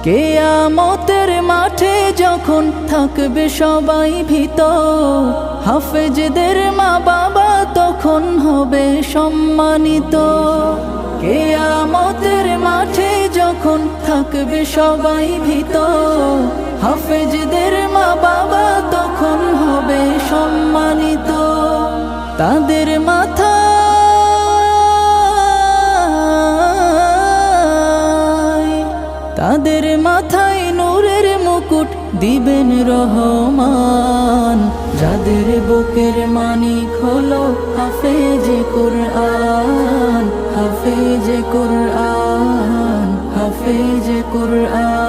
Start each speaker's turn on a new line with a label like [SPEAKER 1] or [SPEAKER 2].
[SPEAKER 1] কিয়ামতের মাঠে যখন থাকবে সবাই ভীত, হাফেজদের মা বাবা তখন হবে সম্মানিত। কিয়ামতের মাঠে যখন থাকবে সবাই ভীত, হাফেজদের মা বাবা তখন হবে সম্মানিত। তাদের মাথায় নূরের মুকুট দিবেন রহমান, যাদের বুকের মানিক হলো হাফেজে কুরআন, হাফেজে কুরআন, হাফেজে কুরআন।